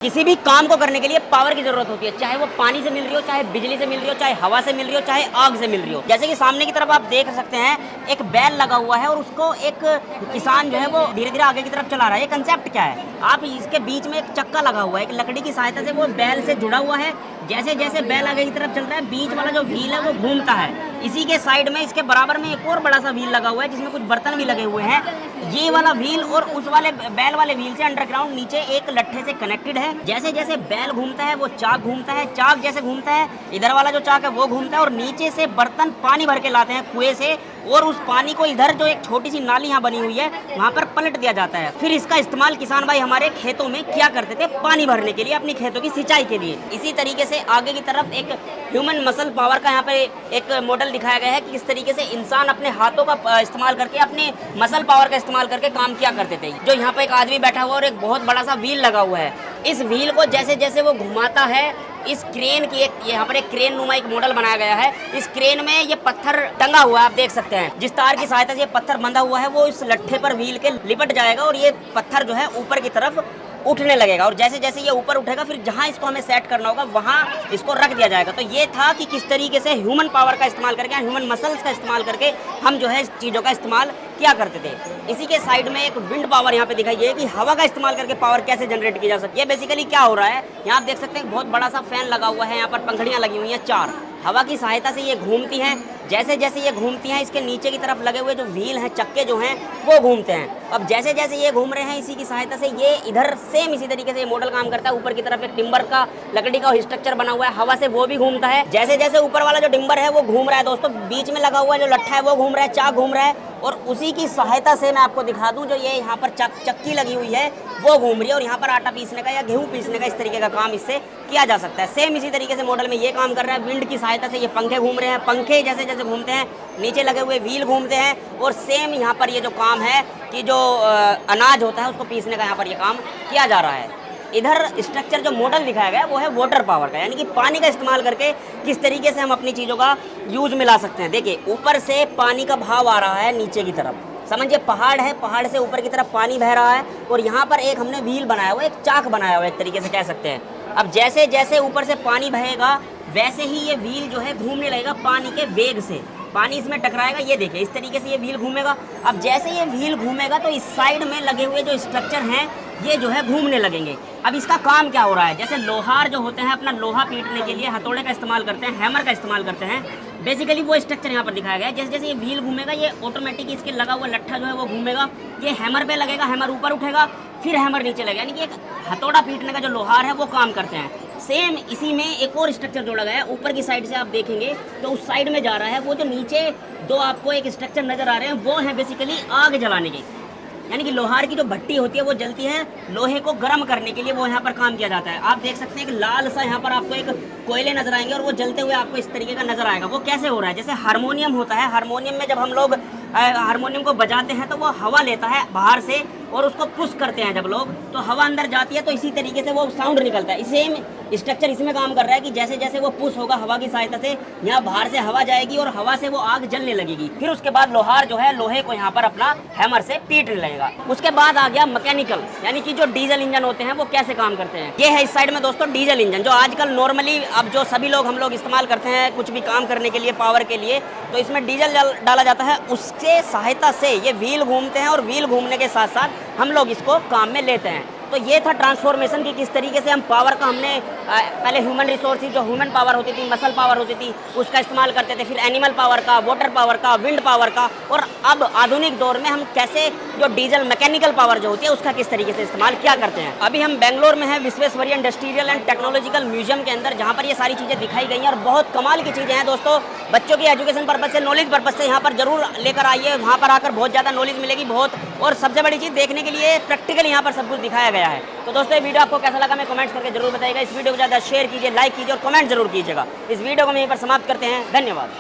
किसी भी काम को करने के लिए पावर की जरूरत होती है, चाहे वो पानी से मिल रही हो, चाहे बिजली से मिल रही हो, चाहे हवा से मिल रही हो, चाहे आग से मिल रही हो। जैसे कि सामने की तरफ आप देख सकते हैं एक बैल लगा हुआ है और उसको एक किसान जो है वो धीरे धीरे आगे की तरफ चला रहा है। ये कंसेप्ट क्या है, आप इसके बीच में एक चक्का लगा हुआ है, एक लकड़ी की सहायता से वो बैल से जुड़ा हुआ है। जैसे जैसे बैल आगे की तरफ चल रहा है, बीच वाला जो व्हील है वो घूमता है। इसी के साइड में इसके बराबर में एक और बड़ा सा व्हील लगा हुआ है जिसमें कुछ बर्तन भी लगे हुए हैं। ये वाला व्हील और उस वाले बैल वाले व्हील से अंडरग्राउंड नीचे एक लट्ठे से कनेक्टेड है। जैसे जैसे बैल घूमता है वो चाक घूमता है, चाक जैसे घूमता है इधर वाला जो चाक है वो घूमता है और नीचे से बर्तन पानी भर के लाते हैं कुएं से और उस पानी को इधर जो एक छोटी सी नाली यहाँ बनी हुई है वहाँ पर पलट दिया जाता है। फिर इसका इस्तेमाल किसान भाई हमारे खेतों में क्या करते थे, पानी भरने के लिए, अपनी खेतों की सिंचाई के लिए। इसी तरीके से आगे की तरफ एक ह्यूमन मसल पावर का यहाँ पे एक मॉडल दिखाया गया है कि किस तरीके से इंसान अपने हाथों का इस्तेमाल करके, अपने मसल पावर का इस्तेमाल करके काम किया करते थे। जो यहाँ पे एक आदमी बैठा हुआ और एक बहुत बड़ा सा व्हील लगा हुआ है, इस व्हील को जैसे जैसे वो घुमाता है, इस क्रेन की एक यहाँ पर एक क्रेन नुमा एक मॉडल बनाया गया है। इस क्रेन में ये पत्थर टंगा हुआ है, आप देख सकते हैं। जिस तार की सहायता से ये पत्थर बंधा हुआ है वो इस लट्ठे पर व्हील के लिपट जाएगा और ये पत्थर जो है ऊपर की तरफ उठने लगेगा और जैसे जैसे ये ऊपर उठेगा फिर जहां इसको हमें सेट करना होगा वहां इसको रख दिया जाएगा। तो ये था कि किस तरीके से ह्यूमन पावर का इस्तेमाल करके, ह्यूमन मसल्स का इस्तेमाल करके हम जो है इस चीज़ों का इस्तेमाल किया करते थे। इसी के साइड में एक विंड पावर यहाँ पे दिखाई है कि हवा का इस्तेमाल करके पावर कैसे जनरेट की जा सकती है। बेसिकली क्या हो रहा है, यहाँ आप देख सकते हैं बहुत बड़ा सा फैन लगा हुआ है, यहाँ पर पंखड़ियाँ लगी हुई हैं 4। हवा की सहायता से ये घूमती हैं। जैसे जैसे ये घूमती हैं इसके नीचे की तरफ लगे हुए जो व्हील हैं, चक्के जो हैं वो घूमते हैं। अब जैसे जैसे ये घूम रहे हैं इसी की सहायता से ये इधर सेम इसी तरीके से ये मॉडल काम करता है। ऊपर की तरफ एक टिम्बर का, लकड़ी का स्ट्रक्चर बना हुआ है, हवा से वो भी घूमता है। जैसे जैसे ऊपर वाला जो टिम्बर है वो घूम रहा है दोस्तों, बीच में लगा हुआ जो लट्ठा है वो घूम रहा है, चाक घूम रहा है और उसी की सहायता से मैं आपको दिखा दूं जो ये यहाँ पर चक्की लगी हुई है वो घूम रही है और यहाँ पर आटा पीसने का या गेहूं पीसने का इस तरीके का काम इससे किया जा सकता है। सेम इसी तरीके से मॉडल में ये काम कर रहा है। विंड की सहायता से ये पंखे घूम रहे हैं, पंखे जैसे जैसे घूमते हैं नीचे लगे हुए व्हील घूमते हैं और सेम यहाँ पर ये जो काम है कि जो अनाज होता है उसको पीसने का यहाँ पर ये काम किया जा रहा है। इधर स्ट्रक्चर जो मॉडल दिखाया गया है वो है वाटर पावर का, यानी कि पानी का इस्तेमाल करके किस तरीके से हम अपनी चीज़ों का यूज में ला सकते हैं। देखिए ऊपर से पानी का भाव आ रहा है नीचे की तरफ, समझिए पहाड़ है, पहाड़ से ऊपर की तरफ पानी बह रहा है और यहाँ पर एक हमने व्हील बनाया हुआ है, एक चाक बनाया हुआ है एक तरीके से कह सकते हैं। अब जैसे जैसे ऊपर से पानी बहेगा वैसे ही ये व्हील जो है घूमने लगेगा पानी के वेग से, पानी इसमें टकराएगा। ये देखिए इस तरीके से ये व्हील घूमेगा। अब जैसे ये व्हील घूमेगा तो इस साइड में लगे हुए जो स्ट्रक्चर हैं ये जो है घूमने लगेंगे। अब इसका काम क्या हो रहा है, जैसे लोहार जो होते हैं अपना लोहा पीटने के लिए हथौड़े का इस्तेमाल करते हैं, हैमर का इस्तेमाल करते हैं, बेसिकली वो स्ट्रक्चर यहाँ पर दिखाया गया है। जैसे जैसे ये व्हील घूमेगा ये ऑटोमेटिक इसके लगा हुआ लट्ठा जो है वो घूमेगा, ये हैमर पे लगेगा, हैमर ऊपर उठेगा, फिर हैमर नीचे लगेगा, यानी कि एक हथौड़ा पीटने का जो लोहार है वो काम करते हैं। सेम इसी में एक और स्ट्रक्चर जोड़ा गया है, ऊपर की साइड से आप देखेंगे तो उस साइड में जा रहा है। वो जो नीचे दो आपको एक स्ट्रक्चर नजर आ रहे हैं वो है बेसिकली आग जलाने की, यानी कि लोहार की जो भट्टी होती है वो जलती है, लोहे को गर्म करने के लिए वो यहाँ पर काम किया जाता है। आप देख सकते हैं कि लाल सा यहाँ पर आपको एक कोयले नजर आएंगे और वो जलते हुए आपको इस तरीके का नजर आएगा। वो कैसे हो रहा है, जैसे हारमोनियम होता है, हारमोनियम में जब हम लोग हारमोनियम को बजाते हैं तो वो हवा लेता है बाहर से और उसको पुश करते हैं जब लोग, तो हवा अंदर जाती है तो इसी तरीके से वो साउंड निकलता है। सेम स्ट्रक्चर इसमें काम कर रहा है कि जैसे जैसे वो पुश होगा हवा की सहायता से यहाँ बाहर से हवा जाएगी और हवा से वो आग जलने लगेगी। फिर उसके बाद लोहार जो है लोहे को यहाँ पर अपना हैमर से पीटने लगेगा। उसके बाद आ गया मैकेनिकल, यानी कि जो डीजल इंजन होते हैं वो कैसे काम करते हैं। ये है इस साइड में दोस्तों डीजल इंजन, जो आजकल नॉर्मली अब जो सभी लोग हम लोग इस्तेमाल करते हैं कुछ भी काम करने के लिए, पावर के लिए, तो इसमें डीजल डाला जाता है। उसके सहायता से ये व्हील घूमते हैं और व्हील घूमने के साथ साथ हम लोग इसको काम में लेते हैं। तो ये था ट्रांसफॉर्मेशन की किस तरीके से हम पावर का हमने पहले ह्यूमन रिसोर्स थी, जो ह्यूमन पावर होती थी, मसल पावर होती थी, उसका इस्तेमाल करते थे, फिर एनिमल पावर का, वाटर पावर का, विंड पावर का, और अब आधुनिक दौर में हम कैसे जो डीजल मैकेनिकल पावर जो होती है उसका किस तरीके से इस्तेमाल क्या करते हैं। अभी हम बेंगलोर में हैं Visvesvaraya industrial and technological museum के अंदर, जहाँ पर ये सारी चीज़ें दिखाई गई हैं और बहुत कमाल की चीज़ें हैं दोस्तों। बच्चों की एजुकेशन पर्पज से, नॉलेज पर्पज से यहाँ पर जरूर लेकर आइए, वहाँ पर आकर बहुत ज़्यादा नॉलेज मिलेगी बहुत, और सबसे बड़ी चीज़ देखने के लिए प्रैक्टिकल यहाँ पर सब कुछ दिखाया गया है। तो दोस्तों ये वीडियो आपको कैसा लगा मैं कमेंट्स करके जरूर बताइएगा। इस वीडियो को ज़्यादा शेयर कीजिए, लाइक कीजिए और कमेंट जरूर कीजिएगा। इस वीडियो को हम यहीं पर समाप्त करते हैं। धन्यवाद।